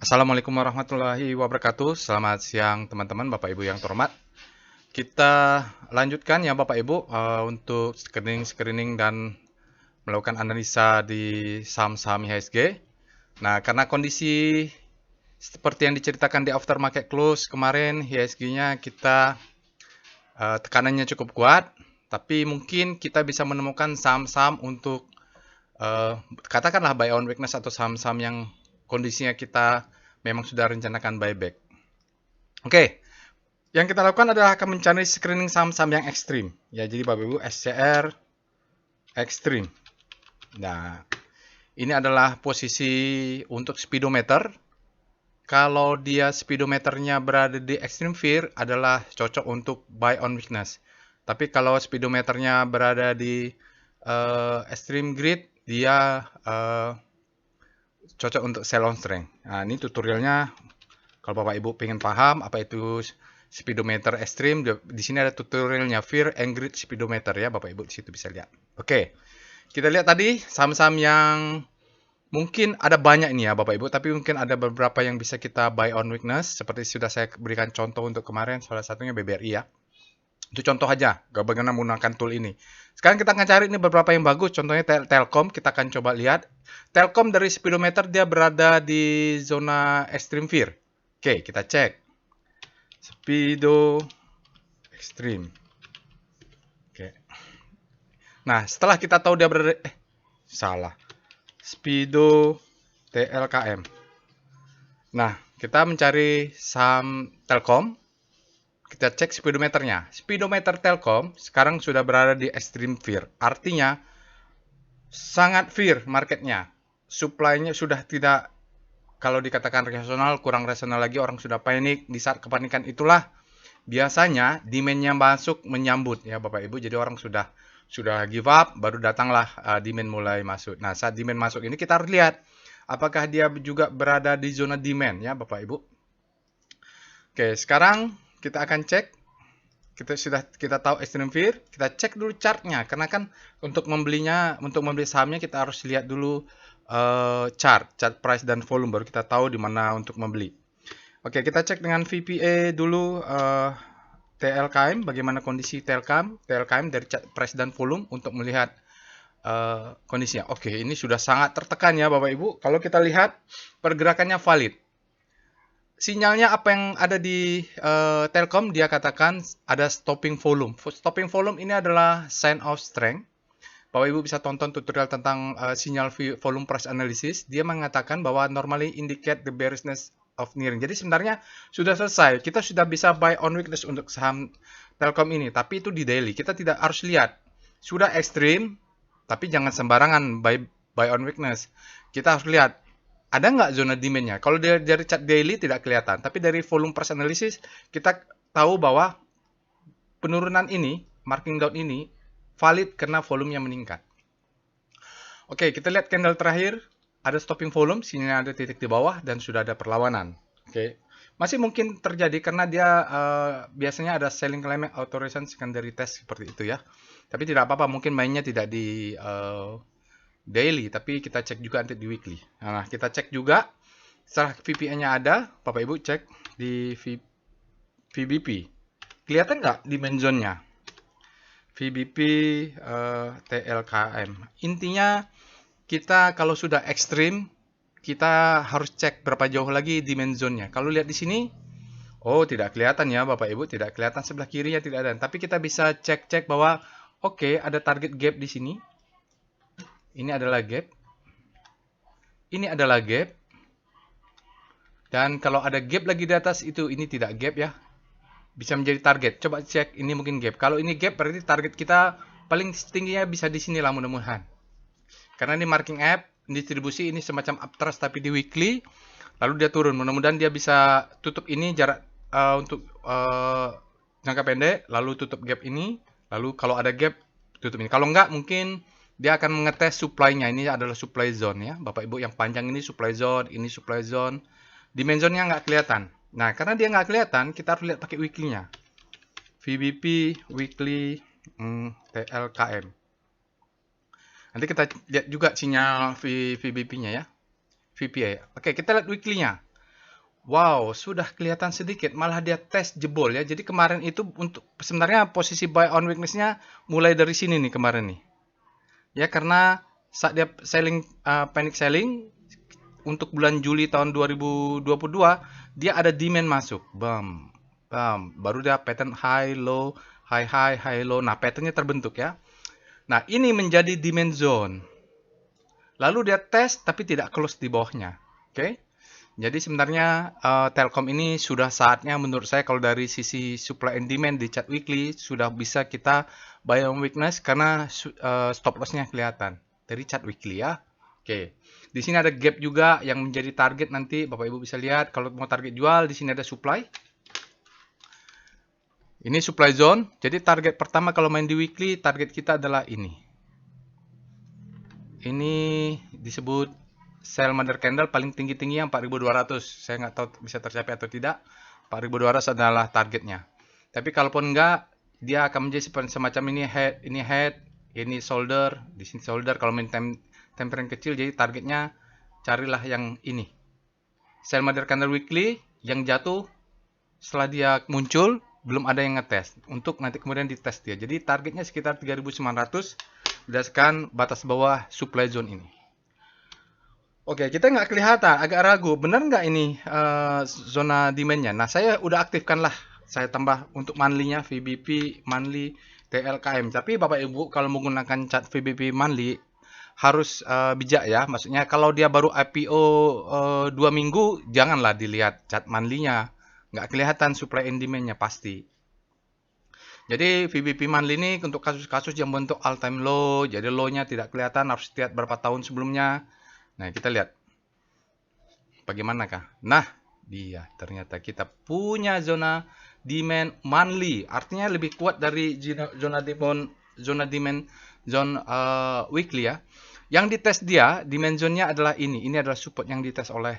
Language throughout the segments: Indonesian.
Assalamualaikum warahmatullahi wabarakatuh. Selamat siang teman-teman, Bapak Ibu yang terhormat. Kita lanjutkan ya Bapak Ibu untuk screening dan melakukan analisa di saham-saham IHSG. Nah, karena kondisi seperti yang diceritakan di aftermarket close kemarin, IHSG-nya kita tekanannya cukup kuat, tapi mungkin kita bisa menemukan saham-saham untuk katakanlah buy on weakness atau saham-saham yang kondisinya kita memang sudah rencanakan buyback. Oke, yang kita lakukan adalah akan mencari screening saham-saham yang ekstrim. Ya, jadi Bapak Ibu, SCR ekstrim. Nah, ini adalah posisi untuk speedometer. Kalau dia speedometernya berada di extreme fear adalah cocok untuk buy on weakness. Tapi kalau speedometernya berada di extreme greed, dia cocok untuk sell on strength. Nah, ini tutorialnya kalau Bapak Ibu pengen paham apa itu speedometer ekstrim, di sini ada tutorialnya Fear and Greed Speedometer ya, Bapak Ibu di situ bisa lihat. Oke. Kita lihat tadi saham-saham yang mungkin ada banyak ini ya Bapak Ibu, tapi mungkin ada beberapa yang bisa kita buy on weakness seperti sudah saya berikan contoh untuk kemarin, salah satunya BBRI ya. Itu contoh aja, bagaimana menggunakan tool ini. Sekarang kita akan cari ini beberapa yang bagus, contohnya Telkom, kita akan coba lihat. Telkom dari speedometer dia berada di zona extreme fear. Oke, kita cek. Speedo extreme. Oke. Nah, setelah kita tahu dia berada salah. Speedo TLKM. Nah, kita mencari saham Telkom. Kita cek speedometernya. Speedometer Telkom sekarang sudah berada di extreme fear. Artinya sangat fear marketnya. Supply-nya sudah tidak, kalau dikatakan rasional, kurang rasional lagi, orang sudah panik. Di saat kepanikan itulah biasanya demand-nya masuk menyambut ya Bapak Ibu. Jadi orang sudah give up, baru datanglah demand mulai masuk. Nah, saat demand masuk ini kita harus lihat apakah dia juga berada di zona demand ya Bapak Ibu. Oke, sekarang kita akan cek. Kita tahu extreme fear, kita cek dulu chartnya karena kan untuk membeli sahamnya kita harus lihat dulu chart price dan volume, baru kita tahu di mana untuk membeli. Oke, kita cek dengan VPA dulu TLKM, bagaimana kondisi TLKM dari price dan volume untuk melihat kondisinya. Oke, ini sudah sangat tertekan ya Bapak Ibu. Kalau kita lihat pergerakannya valid. Sinyalnya apa yang ada di Telkom, dia katakan ada stopping volume. Stopping volume ini adalah sign of strength. Bapak Ibu bisa tonton tutorial tentang sinyal volume price analysis. Dia mengatakan bahwa normally indicate the bearishness of nearing. Jadi sebenarnya sudah selesai. Kita sudah bisa buy on weakness untuk saham Telkom ini. Tapi itu di daily. Kita tidak harus lihat. Sudah ekstrim, tapi jangan sembarangan buy on weakness. Kita harus lihat ada nggak zona demand-nya. Kalau dari chart daily tidak kelihatan. Tapi dari volume price analysis kita tahu bahwa penurunan ini, marking down ini, valid karena volumenya meningkat. Oke, kita lihat candle terakhir. Ada stopping volume, sini ada titik di bawah, dan sudah ada perlawanan. Oke, masih mungkin terjadi karena dia biasanya ada selling claim authorization secondary test seperti itu ya. Tapi tidak apa-apa, mungkin mainnya tidak di daily, tapi kita cek juga nanti di weekly. Nah, kita cek juga setelah VPN-nya ada, Bapak Ibu cek di VBP. Kelihatan nggak dimension zone-nya? VBP TLKM. Intinya kita kalau sudah ekstrim, kita harus cek berapa jauh lagi dimension zone-nya. Kalau lihat di sini, oh tidak kelihatan ya Bapak Ibu, tidak kelihatan sebelah kirinya tidak ada. Tapi kita bisa cek-cek bahwa oke, ada target gap di sini. Ini adalah gap. Ini adalah gap. Dan kalau ada gap lagi di atas itu, ini tidak gap ya. Bisa menjadi target. Coba cek, ini mungkin gap. Kalau ini gap berarti target kita paling tingginya bisa di sini lah mudah-mudahan. Karena ini marking app, distribusi ini semacam uptrust tapi di weekly. Lalu dia turun. Mudah-mudahan dia bisa tutup ini jarak untuk jangka pendek. Lalu tutup gap ini. Lalu kalau ada gap, tutup ini. Kalau enggak mungkin dia akan mengetes supply-nya. Ini adalah supply zone ya. Bapak Ibu yang panjang ini supply zone, ini supply zone. Dimensionnya nggak kelihatan. Nah, karena dia nggak kelihatan, kita harus lihat pakai weekly-nya. VBP, weekly, TLKM. Nanti kita lihat juga sinyal VBP-nya ya. VPA. Oke, kita lihat weekly-nya. Wow, sudah kelihatan sedikit, malah dia tes jebol ya. Jadi kemarin itu untuk sebenarnya posisi buy on weakness-nya mulai dari sini nih kemarin nih. Ya karena saat dia selling panic selling untuk bulan Juli tahun 2022 dia ada demand masuk. Bam. Bam. Baru dia pattern high low, high high, high low. Nah, patternnya terbentuk ya. Nah, ini menjadi demand zone. Lalu dia tes tapi tidak close di bawahnya. Oke. Okay? Jadi sebenarnya Telkom ini sudah saatnya menurut saya kalau dari sisi supply and demand di chart weekly sudah bisa kita buy on weakness karena stop loss-nya kelihatan dari chart weekly ya. Oke. Di sini ada gap juga yang menjadi target nanti Bapak Ibu bisa lihat kalau mau target jual di sini ada supply. Ini supply zone. Jadi target pertama kalau main di weekly target kita adalah ini. Ini disebut sell mother candle paling tinggi-tinggi yang 4.200. Saya nggak tahu bisa tercapai atau tidak. 4.200 adalah targetnya. Tapi kalaupun enggak, dia akan menjadi semacam ini head, ini shoulder, di sini shoulder. Kalau main time frame kecil, jadi targetnya carilah yang ini. Sell mother candle weekly yang jatuh setelah dia muncul belum ada yang ngetes untuk nanti kemudian dites dia. Jadi targetnya sekitar 3.900 berdasarkan batas bawah supply zone ini. Oke, kita nggak kelihatan, agak ragu. Benar nggak ini zona demand-nya? Nah, saya udah aktifkan lah. Saya tambah untuk monthly-nya, VBP, monthly, TLKM. Tapi Bapak Ibu, kalau menggunakan chart VBP monthly, harus bijak ya. Maksudnya kalau dia baru IPO 2 minggu, janganlah dilihat chart monthly-nya. Nggak kelihatan supply and demand-nya pasti. Jadi VBP monthly ini untuk kasus-kasus yang bentuk all time low, jadi low-nya tidak kelihatan, harus lihat berapa tahun sebelumnya. Nah, kita lihat bagaimanakah. Nah, dia ternyata kita punya zona demand monthly, artinya lebih kuat dari zona demand zone weekly ya. Yang dites dia demand zone-nya adalah ini. Ini adalah support yang dites oleh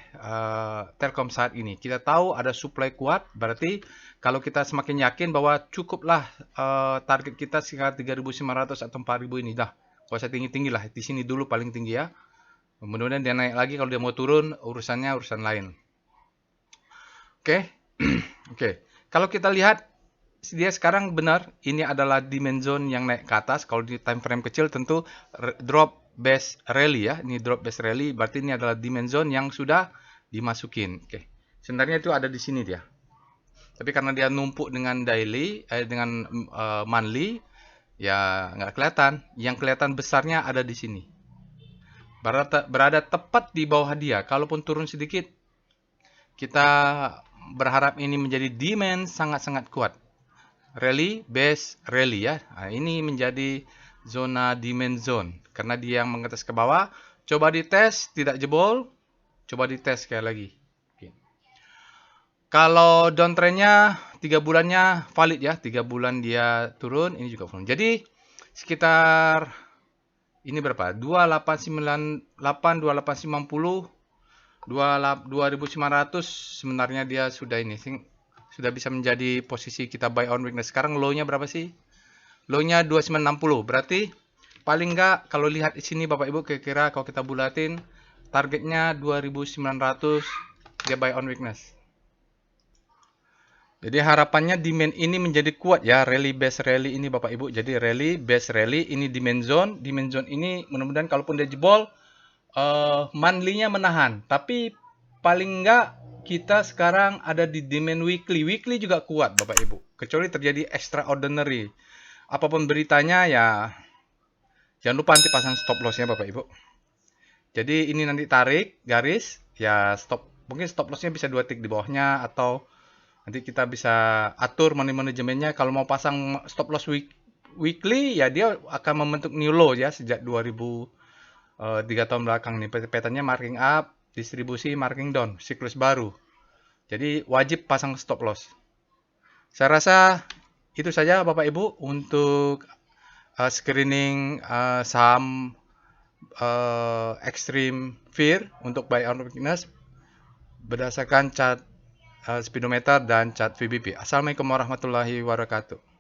Telkom saat ini. Kita tahu ada supply kuat, berarti kalau kita semakin yakin bahwa cukuplah target kita sekitar 3.900 atau 4.000 ini dah. Kalau saya tinggi-tinggi lah, di sini dulu paling tinggi ya. Kemudian dia naik lagi, kalau dia mau turun urusannya urusan lain. Oke. Oke. Kalau kita lihat dia sekarang benar ini adalah demand zone yang naik ke atas. Kalau di time frame kecil tentu drop base rally ya. Ini drop base rally berarti ini adalah demand zone yang sudah dimasukin. Oke. Sebenarnya itu ada di sini dia. Tapi karena dia numpuk dengan daily dengan monthly ya nggak kelihatan. Yang kelihatan besarnya ada di sini. Berada tepat di bawah dia. Kalaupun turun sedikit, kita berharap ini menjadi demand sangat-sangat kuat. Rally, base, rally ya. Nah, ini menjadi zona demand zone. Karena dia yang mengetes ke bawah. Coba dites, tidak jebol. Coba dites sekali lagi. Oke. Kalau downtrendnya 3 bulannya valid ya. 3 bulan dia turun, ini juga valid. Jadi sekitar ini berapa? 2898, 2890, 2.900 sebenarnya dia sudah ini sudah bisa menjadi posisi kita buy on weakness. Sekarang low-nya berapa sih? Low-nya 2960. Berarti paling enggak kalau lihat di sini Bapak Ibu kira-kira kalau kita bulatin targetnya 2.900 dia buy on weakness. Jadi harapannya demand ini menjadi kuat ya, rally base rally ini Bapak Ibu. Jadi rally base rally ini demand zone ini mudah-mudahan kalaupun dia jebol monthly-nya menahan. Tapi paling enggak kita sekarang ada di demand weekly. Weekly juga kuat Bapak Ibu. Kecuali terjadi extraordinary. Apapun beritanya ya jangan lupa nanti pasang stop loss-nya Bapak Ibu. Jadi ini nanti tarik garis ya mungkin stop loss-nya bisa 2 tick di bawahnya atau nanti kita bisa atur manajemennya. Kalau mau pasang stop loss weekly ya dia akan membentuk new low ya sejak 3 tahun belakang nih. Petanya marking up, distribusi marking down, siklus baru. Jadi wajib pasang stop loss. Saya rasa itu saja Bapak Ibu untuk screening saham extreme fear untuk buy on weakness berdasarkan chart speedometer dan chart VBP. Assalamualaikum warahmatullahi wabarakatuh.